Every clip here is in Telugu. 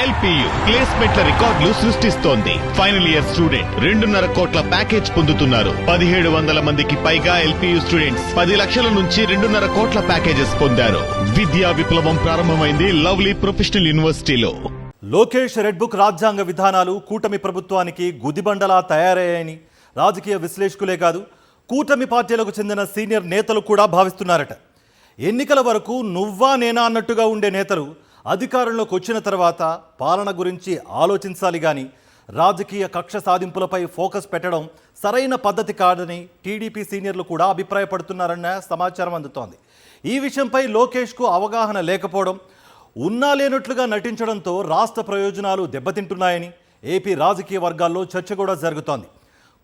ఎల్పియు ప్లేస్మెంట్ల రికార్డులు సృష్టిస్తోంది. ఫైనల్ ఇయర్ స్టూడెంట్ 2.5 కోట్ల ప్యాకేజ్ పొందుతున్నారు. 1700 మందికి పైగా ఎల్పియు స్టూడెంట్స్ 10 లక్షల నుంచి 2.5 కోట్ల ప్యాకేజెస్ పొందారు. విద్యా విప్లవం ప్రారంభమైంది లవ్లీ ప్రొఫెషనల్ యూనివర్సిటీలో. లోకేష్ రెడ్ బుక్ రాజ్యాంగ విధానాలు కూటమి ప్రభుత్వానికి గుదిబండలా తయారయ్యాయని రాజకీయ విశ్లేషకులే కాదు, కూటమి పార్టీలకు చెందిన సీనియర్ నేతలు కూడా భావిస్తున్నారట. ఎన్నికల వరకు నువ్వా నేనా అన్నట్టుగా ఉండే నేతలు అధికారంలోకి వచ్చిన తర్వాత పాలన గురించి ఆలోచించాలి కానీ రాజకీయ కక్ష సాధింపులపై ఫోకస్ పెట్టడం సరైన పద్ధతి కాదని టీడీపీ సీనియర్లు కూడా అభిప్రాయపడుతున్నారన్న సమాచారం అందుతోంది. ఈ విషయంపై లోకేష్కు అవగాహన లేకపోవడం, ఉన్నా లేనట్లుగా నటించడంతో రాష్ట్ర ప్రయోజనాలు దెబ్బతింటున్నాయని ఏపీ రాజకీయ వర్గాల్లో చర్చ కూడా జరుగుతోంది.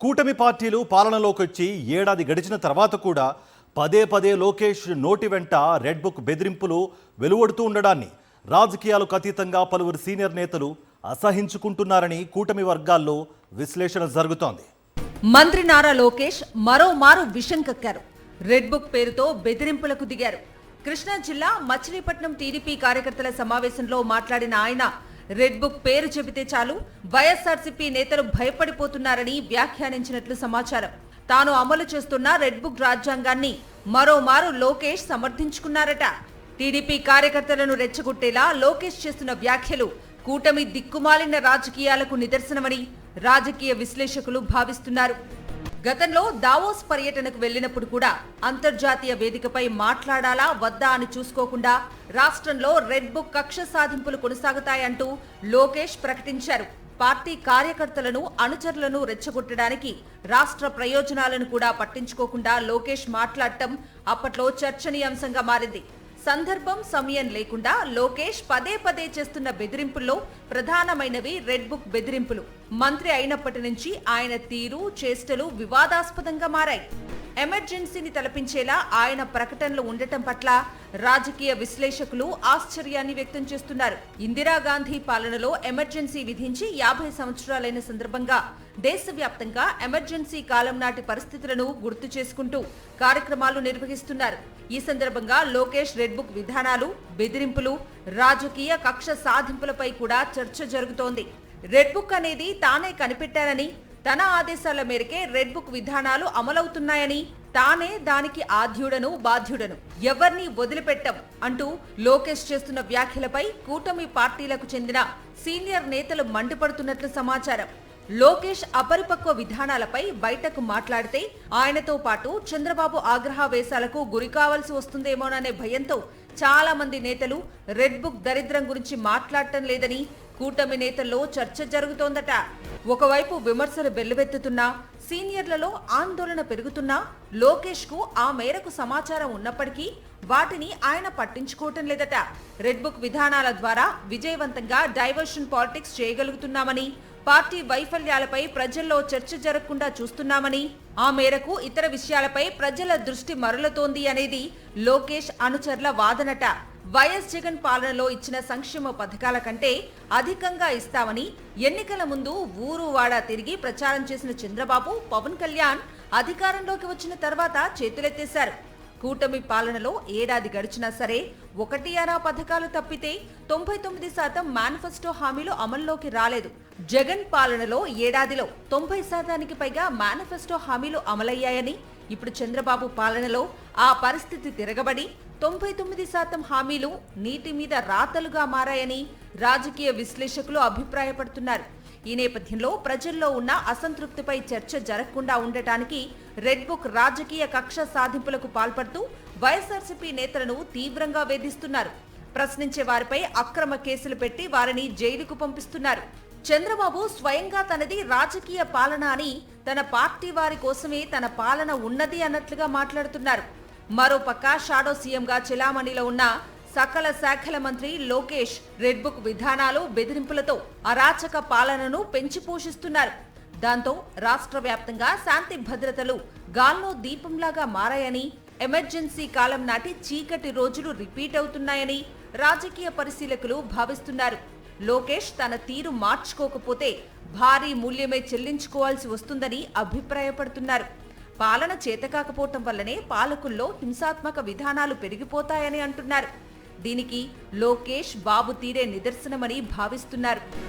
కూటమి పార్టీలు పాలనలోకి వచ్చి ఏడాది గడిచిన తర్వాత కూడా పదే పదే లోకేష్ నోటి వెంట రెడ్ బుక్ బెదిరింపులు వెలువడుతూ ఉండడాన్ని రాజకీయాలకు అతీతంగా పలువురు సీనియర్ నేతలు అసహించుకుంటున్నారని కూటమి వర్గాల్లో విశ్లేషణ జరుగుతోంది. మంత్రి నారా లోకేష్ మరోమారు విషం కక్కారు. రెడ్ బుక్ పేరుతో బెదిరింపులకు దిగారు. కృష్ణా జిల్లా మచిలీపట్నం టీడీపీ కార్యకర్తల సమావేశంలో మాట్లాడిన ఆయన రెడ్ బుక్ పేరు చెబితే చాలు వైఎస్ఆర్సీపీ నేతలు భయపడిపోతున్నారని వ్యాఖ్యానించినట్లు సమాచారం. తాను అమలు చేస్తున్న రెడ్ బుక్ రాజ్యాంగాన్ని మరోమారు లోకేష్ సమర్థించుకున్నారట. టీడీపీ కార్యకర్తలను రెచ్చగొట్టేలా లోకేష్ చేస్తున్న వ్యాఖ్యలు కూటమి దిక్కుమాలిన రాజకీయాలకు నిదర్శనమని రాజకీయ విశ్లేషకులు భావిస్తున్నారు. గతంలో దావోస్ పర్యటనకు వెళ్లినప్పుడు కూడా అంతర్జాతీయ వేదికపై మాట్లాడాలా వద్దా అని చూసుకోకుండా రాష్ట్రంలో రెడ్ బుక్ కక్ష సాధింపులు కొనసాగుతాయంటూ లోకేష్ ప్రకటించారు. పార్టీ కార్యకర్తలను అనుచరులను రెచ్చగొట్టడానికి రాష్ట్ర ప్రయోజనాలను కూడా పట్టించుకోకుండా లోకేష్ మాట్లాడటం అప్పట్లో చర్చనీయాంశంగా మారింది. సందర్భం సమయం లేకుండా లోకేష్ పదే పదే చేస్తున్న బెదిరింపుల్లో ప్రధానమైనవి రెడ్ బుక్ బెదిరింపులు. మంత్రి అయినప్పటి నుంచి ఆయన తీరు, చేష్టలు వివాదాస్పదంగా మారాయి. ఎమర్జెన్సీని తలపించేలా ఆయన ప్రకటనలు ఉండటం పట్ల రాజకీయ విశ్లేషకులు ఆశ్చర్యాన్ని వ్యక్తం చేస్తున్నారు. ఇందిరాగాంధీ పాలనలో ఎమర్జెన్సీ విధించి 50 సంవత్సరాలైన సందర్భంగా దేశవ్యాప్తంగా ఎమర్జెన్సీ కాలం నాటి పరిస్థితులను గుర్తు చేసుకుంటూ కార్యక్రమాలు నిర్వహిస్తున్నారు. ఈ సందర్భంగా లోకేష్ రెడ్ బుక్ విధానాలు, బెదిరింపులు, రాజకీయ కక్ష సాధింపులపై కూడా చర్చ జరుగుతోంది. రెడ్ బుక్ అనేది తానే కనిపెట్టారని, తన ఆదేశాల మేరకే రెడ్ బుక్ విధానాలు అమలవుతున్నాయని, తానే దానికి ఆద్యుడను బాధ్యుడను, ఎవరిని వదిలిపెట్టం అంటూ లోకేష్ చేస్తున్న వ్యాఖ్యలపై కూటమి పార్టీలకు చెందిన సీనియర్ నేతలు మండిపడుతున్నట్లు సమాచారం. లోకేష్ అపరిపక్వ విధానాలపై బయటకు మాట్లాడితే ఆయనతో పాటు చంద్రబాబు ఆగ్రహావేశాలకు గురి కావాల్సి వస్తుందేమోననే భయంతో చాలా మంది నేతలు రెడ్ బుక్ దరిద్రం గురించి మాట్లాడటం లేదని కూటమి నేతల్లో చర్చ జరుగుతోందట. ఒకవైపు విమర్శలు బెల్లువెత్తుతున్నా, సీనియర్లలో ఆందోళన పెరుగుతున్నా లోకేష్ కు ఆ మేరకు సమాచారం ఉన్నప్పటికీ వాటిని ఆయన పట్టించుకోవటం లేదట. రెడ్ బుక్ విధానాల ద్వారా విజయవంతంగా డైవర్షన్ పాలిటిక్స్ చేయగలుగుతున్నామని, పార్టీ వైఫల్యాలపై ప్రజల్లో చర్చ జరగకుండా చూస్తున్నామని, ఆ మేరకు ఇతర విషయాలపై ప్రజల దృష్టి మరలుతోంది అనేది లోకేష్ అనుచరుల వాదనట. వైఎస్ జగన్ పాలనలో ఇచ్చిన సంక్షేమ పథకాల కంటే అధికంగా ఇస్తామని ఎన్నికల ముందు ఊరు వాడా తిరిగి ప్రచారం చేసిన చంద్రబాబు, పవన్ కళ్యాణ్ అధికారంలోకి వచ్చిన తర్వాత చేతులెత్తేశారు. కూటమి పాలనలో ఏడాది గడిచినా సరే 1 పథకాలు తప్పితే 99% మేనిఫెస్టో హామీలు అమల్లోకి రాలేదు. జగన్ పాలనలో ఏడాదిలో 90% పైగా మేనిఫెస్టో హామీలు అమలయ్యాయని, ఇప్పుడు చంద్రబాబు పాలనలో ఆ పరిస్థితి తిరగబడి 99% హామీలు నీటి మీద రాతలుగా మారాయని రాజకీయ విశ్లేషకులు అభిప్రాయపడుతున్నారు. ఈ నేపథ్యంలో ప్రజల్లో ఉన్న అసంతృప్తిపై చర్చ జరగకుండా ఉండటానికి రెడ్ బుక్ రాజకీయ కక్ష సాధింపులకు పాల్పడుతూ వైఎస్ఆర్సీపీ నేతలను తీవ్రంగా వేధిస్తున్నారు. ప్రశ్నించే వారిపై అక్రమ కేసులు పెట్టి వారిని జైలుకు పంపిస్తున్నారు. చంద్రబాబు స్వయంగా తనది రాజకీయ పాలన అని, తన పార్టీ వారి కోసమే తన పాలన ఉన్నది అన్నట్లుగా మాట్లాడుతున్నారు. మరోపక్క షాడో సీఎంగా చెలామణిలో ఉన్న సకల శాఖల మంత్రి లోకేష్ రెడ్ బుక్ విధానాలు, బెదిరింపులతో అరాచక పాలనను పెంచి పోషిస్తున్నారు. దాంతో రాష్ట్ర వ్యాప్తంగా శాంతి భద్రతలు గాల్లో దీపంలాగా మారాయని, ఎమర్జెన్సీ కాలం నాటి చీకటి రోజులు రిపీట్ అవుతున్నాయని రాజకీయ పరిశీలకులు భావిస్తున్నారు. లోకేష్ తన తీరు మార్చుకోకపోతే భారీ మూల్యమే చెల్లించుకోవాల్సి వస్తుందని అభిప్రాయపడుతున్నారు. పాలన చేతకాకపోవటం వల్లనే పాలకుల్లో హింసాత్మక విధానాలు పెరిగిపోతాయని అంటున్నారు. దీనికి లోకేష్ బాబు తీరే నిదర్శనమని భావిస్తున్నారు.